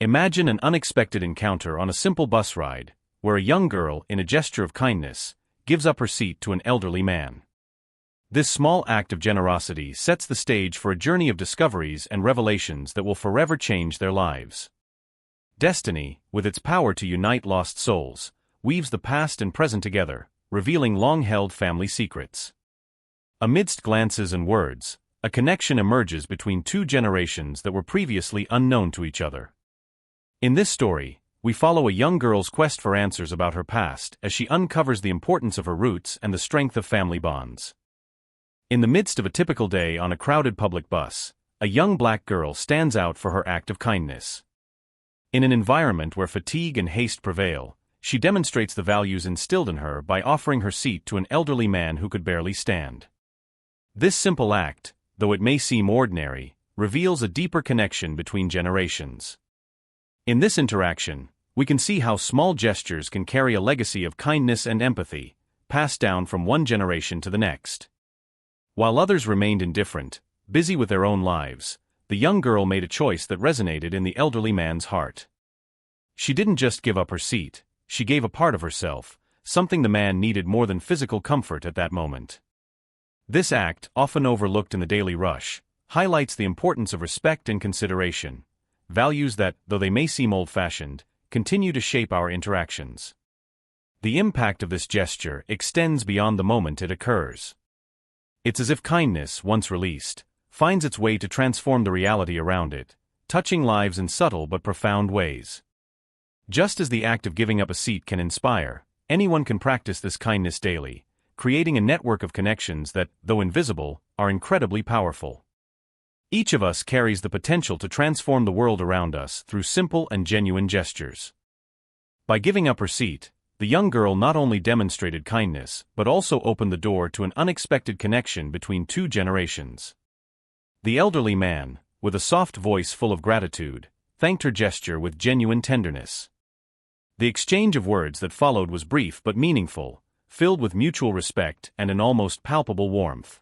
Imagine an unexpected encounter on a simple bus ride, where a young girl, in a gesture of kindness, gives up her seat to an elderly man. This small act of generosity sets the stage for a journey of discoveries and revelations that will forever change their lives. Destiny, with its power to unite lost souls, weaves the past and present together, revealing long-held family secrets. Amidst glances and words, a connection emerges between two generations that were previously unknown to each other. In this story, we follow a young girl's quest for answers about her past as she uncovers the importance of her roots and the strength of family bonds. In the midst of a typical day on a crowded public bus, a young black girl stands out for her act of kindness. In an environment where fatigue and haste prevail, she demonstrates the values instilled in her by offering her seat to an elderly man who could barely stand. This simple act, though it may seem ordinary, reveals a deeper connection between generations. In this interaction, we can see how small gestures can carry a legacy of kindness and empathy, passed down from one generation to the next. While others remained indifferent, busy with their own lives, the young girl made a choice that resonated in the elderly man's heart. She didn't just give up her seat, she gave a part of herself, something the man needed more than physical comfort at that moment. This act, often overlooked in the daily rush, highlights the importance of respect and consideration, values that, though they may seem old-fashioned, continue to shape our interactions. The impact of this gesture extends beyond the moment it occurs. It's as if kindness, once released, finds its way to transform the reality around it, touching lives in subtle but profound ways. Just as the act of giving up a seat can inspire, anyone can practice this kindness daily, creating a network of connections that, though invisible, are incredibly powerful. Each of us carries the potential to transform the world around us through simple and genuine gestures. By giving up her seat, the young girl not only demonstrated kindness but also opened the door to an unexpected connection between two generations. The elderly man, with a soft voice full of gratitude, thanked her gesture with genuine tenderness. The exchange of words that followed was brief but meaningful, filled with mutual respect and an almost palpable warmth.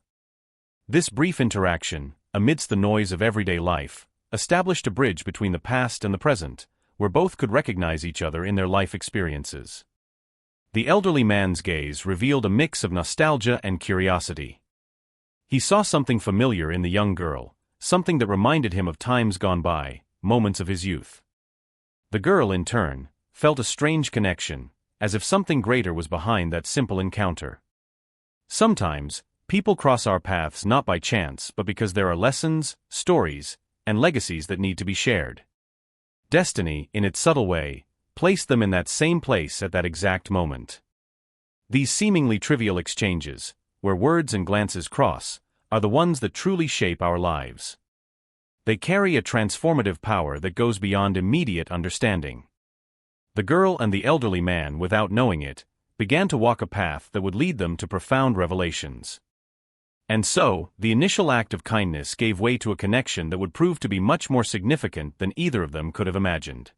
This brief interaction, amidst the noise of everyday life, established a bridge between the past and the present, where both could recognize each other in their life experiences. The elderly man's gaze revealed a mix of nostalgia and curiosity. He saw something familiar in the young girl, something that reminded him of times gone by, moments of his youth. The girl, in turn, felt a strange connection, as if something greater was behind that simple encounter. Sometimes, people cross our paths not by chance but because there are lessons, stories, and legacies that need to be shared. Destiny, in its subtle way, placed them in that same place at that exact moment. These seemingly trivial exchanges, where words and glances cross, are the ones that truly shape our lives. They carry a transformative power that goes beyond immediate understanding. The girl and the elderly man, without knowing it, began to walk a path that would lead them to profound revelations. And so, the initial act of kindness gave way to a connection that would prove to be much more significant than either of them could have imagined.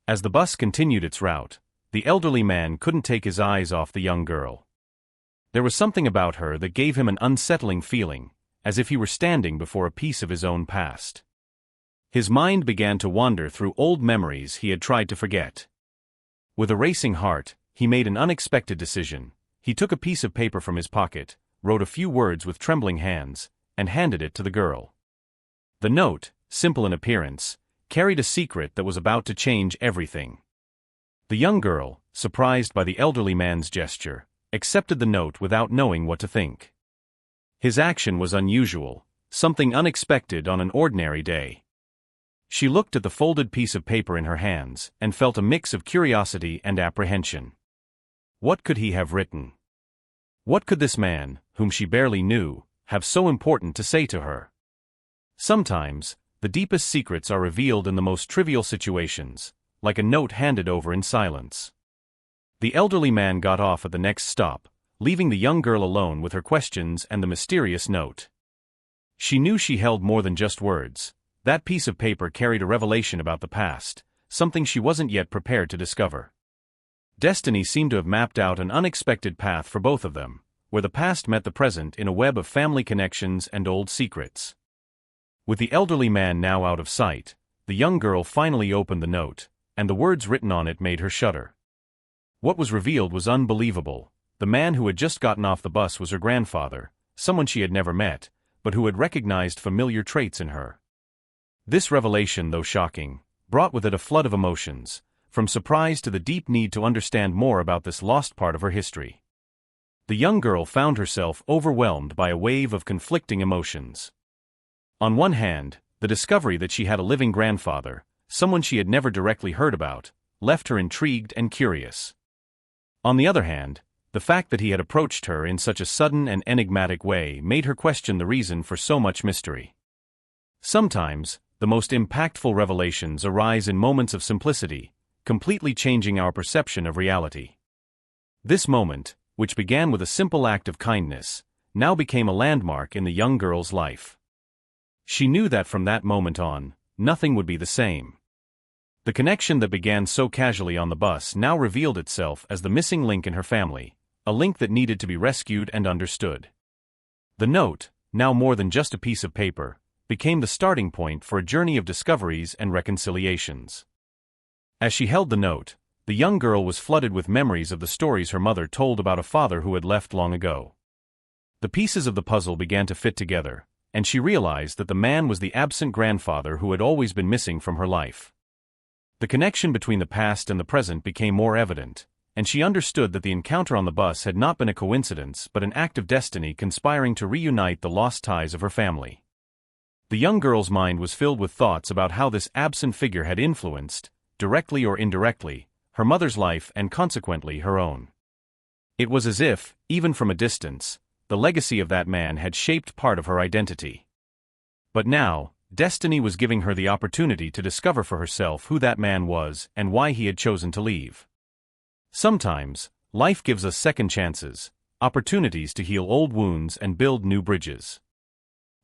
As the bus continued its route, the elderly man couldn't take his eyes off the young girl. There was something about her that gave him an unsettling feeling, as if he were standing before a piece of his own past. His mind began to wander through old memories he had tried to forget. With a racing heart, he made an unexpected decision. He took a piece of paper from his pocket, wrote a few words with trembling hands, and handed it to the girl. The note, simple in appearance, carried a secret that was about to change everything. The young girl, surprised by the elderly man's gesture, accepted the note without knowing what to think. His action was unusual, something unexpected on an ordinary day. She looked at the folded piece of paper in her hands and felt a mix of curiosity and apprehension. What could he have written? What could this man, whom she barely knew, have so important to say to her? Sometimes, the deepest secrets are revealed in the most trivial situations, like a note handed over in silence. The elderly man got off at the next stop, leaving the young girl alone with her questions and the mysterious note. She knew she held more than just words. That piece of paper carried a revelation about the past, something she wasn't yet prepared to discover. Destiny seemed to have mapped out an unexpected path for both of them, where the past met the present in a web of family connections and old secrets. With the elderly man now out of sight, the young girl finally opened the note, and the words written on it made her shudder. What was revealed was unbelievable. The man who had just gotten off the bus was her grandfather, someone she had never met, but who had recognized familiar traits in her. This revelation, though shocking, brought with it a flood of emotions, from surprise to the deep need to understand more about this lost part of her history. The young girl found herself overwhelmed by a wave of conflicting emotions. On one hand, the discovery that she had a living grandfather, someone she had never directly heard about, left her intrigued and curious. On the other hand, the fact that he had approached her in such a sudden and enigmatic way made her question the reason for so much mystery. Sometimes, the most impactful revelations arise in moments of simplicity, completely changing our perception of reality. This moment, which began with a simple act of kindness, now became a landmark in the young girl's life. She knew that from that moment on, nothing would be the same. The connection that began so casually on the bus now revealed itself as the missing link in her family, a link that needed to be rescued and understood. The note, now more than just a piece of paper, became the starting point for a journey of discoveries and reconciliations. As she held the note, the young girl was flooded with memories of the stories her mother told about a father who had left long ago. The pieces of the puzzle began to fit together, and she realized that the man was the absent grandfather who had always been missing from her life. The connection between the past and the present became more evident, and she understood that the encounter on the bus had not been a coincidence but an act of destiny conspiring to reunite the lost ties of her family. The young girl's mind was filled with thoughts about how this absent figure had influenced, directly or indirectly, her mother's life and consequently her own. It was as if, even from a distance, the legacy of that man had shaped part of her identity. But now, destiny was giving her the opportunity to discover for herself who that man was and why he had chosen to leave. Sometimes, life gives us second chances, opportunities to heal old wounds and build new bridges.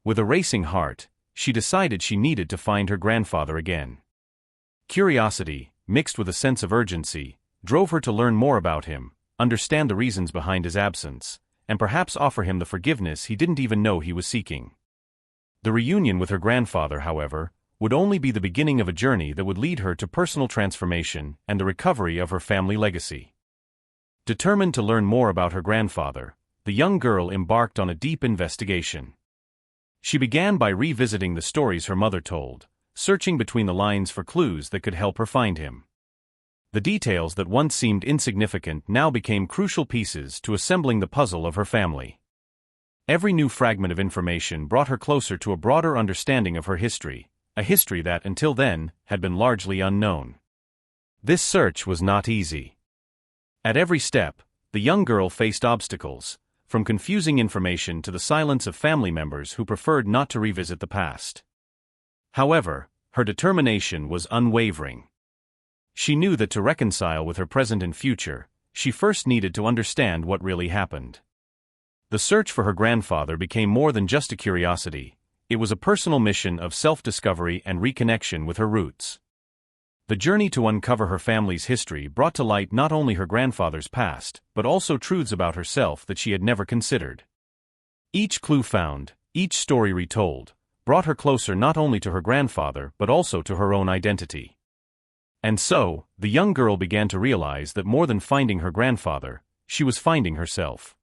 With a racing heart, she decided she needed to find her grandfather again. Curiosity, mixed with a sense of urgency, drove her to learn more about him, understand the reasons behind his absence, and perhaps offer him the forgiveness he didn't even know he was seeking. The reunion with her grandfather, however, would only be the beginning of a journey that would lead her to personal transformation and the recovery of her family legacy. Determined to learn more about her grandfather, the young girl embarked on a deep investigation. She began by revisiting the stories her mother told, searching between the lines for clues that could help her find him. The details that once seemed insignificant now became crucial pieces to assembling the puzzle of her family. Every new fragment of information brought her closer to a broader understanding of her history, a history that, until then, had been largely unknown. This search was not easy. At every step, the young girl faced obstacles, from confusing information to the silence of family members who preferred not to revisit the past. However, her determination was unwavering. She knew that to reconcile with her present and future, she first needed to understand what really happened. The search for her grandfather became more than just a curiosity. It was a personal mission of self-discovery and reconnection with her roots. The journey to uncover her family's history brought to light not only her grandfather's past, but also truths about herself that she had never considered. Each clue found, each story retold, brought her closer not only to her grandfather but also to her own identity. And so, the young girl began to realize that more than finding her grandfather, she was finding herself.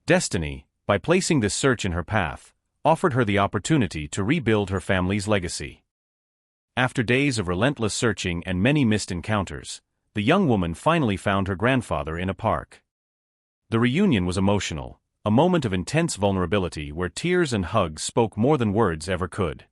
Destiny, by placing this search in her path, offered her the opportunity to rebuild her family's legacy. After days of relentless searching and many missed encounters, the young woman finally found her grandfather in a park. The reunion was emotional, a moment of intense vulnerability where tears and hugs spoke more than words ever could.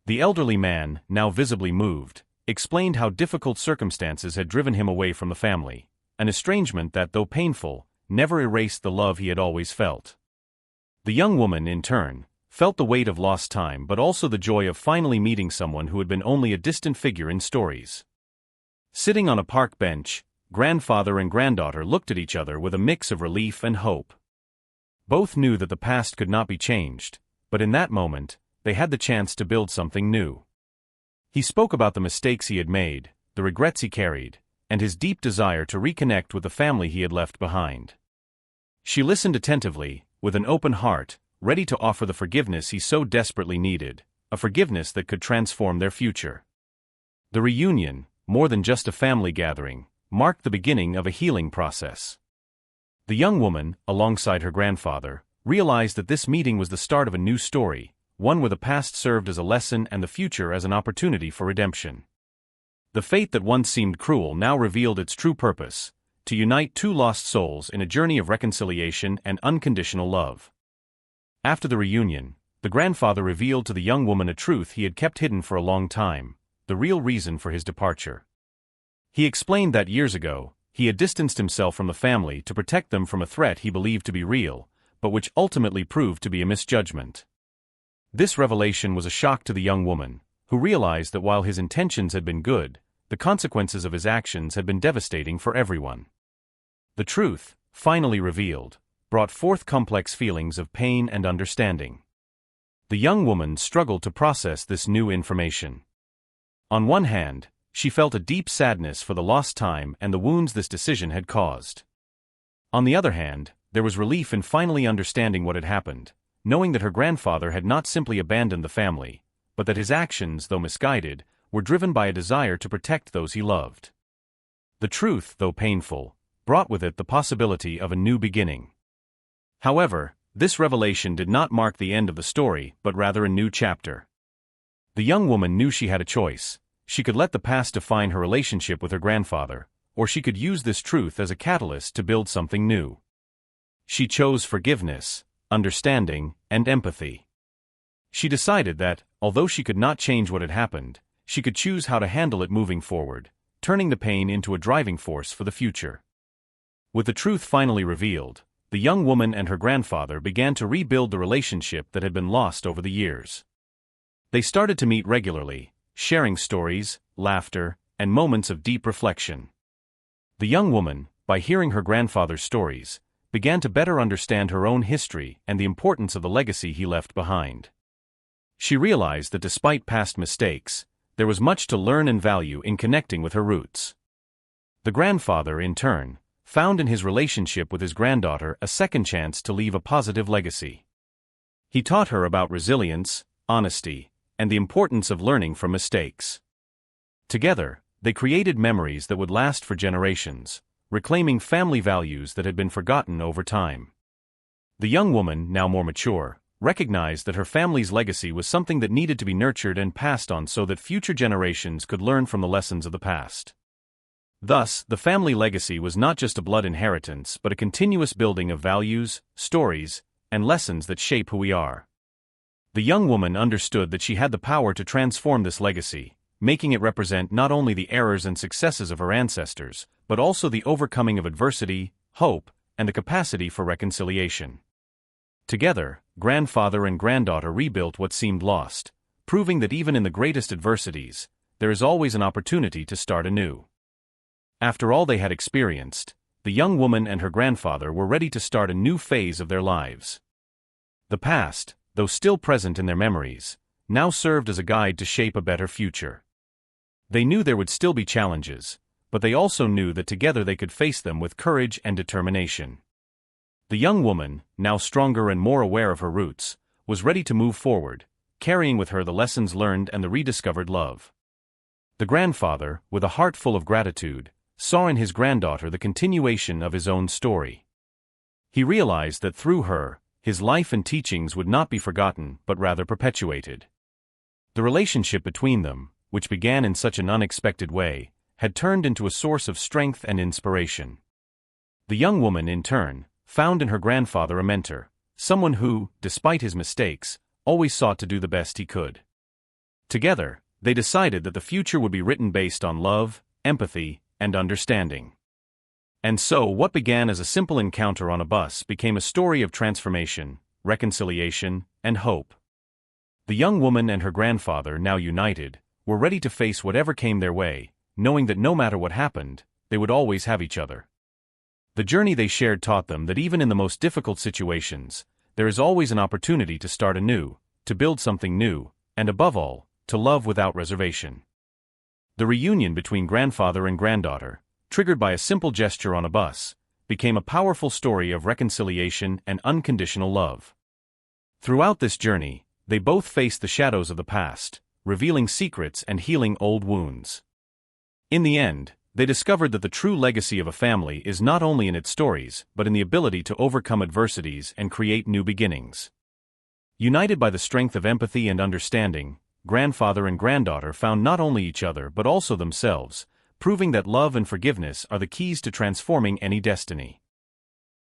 The elderly man, now visibly moved, explained how difficult circumstances had driven him away from the family, an estrangement that, though painful, never erased the love he had always felt. The young woman, in turn, felt the weight of lost time but also the joy of finally meeting someone who had been only a distant figure in stories. Sitting on a park bench, grandfather and granddaughter looked at each other with a mix of relief and hope. Both knew that the past could not be changed, but in that moment, they had the chance to build something new. He spoke about the mistakes he had made, the regrets he carried, and his deep desire to reconnect with the family he had left behind. She listened attentively, with an open heart, ready to offer the forgiveness he so desperately needed, a forgiveness that could transform their future. The reunion, more than just a family gathering, marked the beginning of a healing process. The young woman, alongside her grandfather, realized that this meeting was the start of a new story, one where the past served as a lesson and the future as an opportunity for redemption. The fate that once seemed cruel now revealed its true purpose: to unite two lost souls in a journey of reconciliation and unconditional love. After the reunion, the grandfather revealed to the young woman a truth he had kept hidden for a long time: the real reason for his departure. He explained that years ago, he had distanced himself from the family to protect them from a threat he believed to be real, but which ultimately proved to be a misjudgment. This revelation was a shock to the young woman, who realized that while his intentions had been good, the consequences of his actions had been devastating for everyone. The truth, finally revealed, brought forth complex feelings of pain and understanding. The young woman struggled to process this new information. On one hand, she felt a deep sadness for the lost time and the wounds this decision had caused. On the other hand, there was relief in finally understanding what had happened, knowing that her grandfather had not simply abandoned the family, but that his actions, though misguided, were driven by a desire to protect those he loved. The truth, though painful, brought with it the possibility of a new beginning. However, this revelation did not mark the end of the story, but rather a new chapter. The young woman knew she had a choice. She could let the past define her relationship with her grandfather, or she could use this truth as a catalyst to build something new. She chose forgiveness, understanding, and empathy. She decided that, although she could not change what had happened, she could choose how to handle it moving forward, turning the pain into a driving force for the future. With the truth finally revealed, the young woman and her grandfather began to rebuild the relationship that had been lost over the years. They started to meet regularly, sharing stories, laughter, and moments of deep reflection. The young woman, by hearing her grandfather's stories, began to better understand her own history and the importance of the legacy he left behind. She realized that despite past mistakes, there was much to learn and value in connecting with her roots. The grandfather, in turn, found in his relationship with his granddaughter a second chance to leave a positive legacy. He taught her about resilience, honesty, and the importance of learning from mistakes. Together, they created memories that would last for generations, reclaiming family values that had been forgotten over time. The young woman, now more mature, recognized that her family's legacy was something that needed to be nurtured and passed on so that future generations could learn from the lessons of the past. Thus, the family legacy was not just a blood inheritance but a continuous building of values, stories, and lessons that shape who we are. The young woman understood that she had the power to transform this legacy, making it represent not only the errors and successes of her ancestors, but also the overcoming of adversity, hope, and the capacity for reconciliation. Together, grandfather and granddaughter rebuilt what seemed lost, proving that even in the greatest adversities, there is always an opportunity to start anew. After all they had experienced, the young woman and her grandfather were ready to start a new phase of their lives. The past, though still present in their memories, now served as a guide to shape a better future. They knew there would still be challenges, but they also knew that together they could face them with courage and determination. The young woman, now stronger and more aware of her roots, was ready to move forward, carrying with her the lessons learned and the rediscovered love. The grandfather, with a heart full of gratitude, saw in his granddaughter the continuation of his own story. He realized that through her, his life and teachings would not be forgotten but rather perpetuated. The relationship between them, which began in such an unexpected way, had turned into a source of strength and inspiration. The young woman, in turn, found in her grandfather a mentor, someone who, despite his mistakes, always sought to do the best he could. Together, they decided that the future would be written based on love, empathy, and understanding. And so what began as a simple encounter on a bus became a story of transformation, reconciliation, and hope. The young woman and her grandfather, now united, were ready to face whatever came their way, knowing that no matter what happened, they would always have each other. The journey they shared taught them that even in the most difficult situations, there is always an opportunity to start anew, to build something new, and above all, to love without reservation. The reunion between grandfather and granddaughter, triggered by a simple gesture on a bus, became a powerful story of reconciliation and unconditional love. Throughout this journey, they both faced the shadows of the past, revealing secrets and healing old wounds. In the end, they discovered that the true legacy of a family is not only in its stories, but in the ability to overcome adversities and create new beginnings. United by the strength of empathy and understanding, grandfather and granddaughter found not only each other but also themselves, proving that love and forgiveness are the keys to transforming any destiny.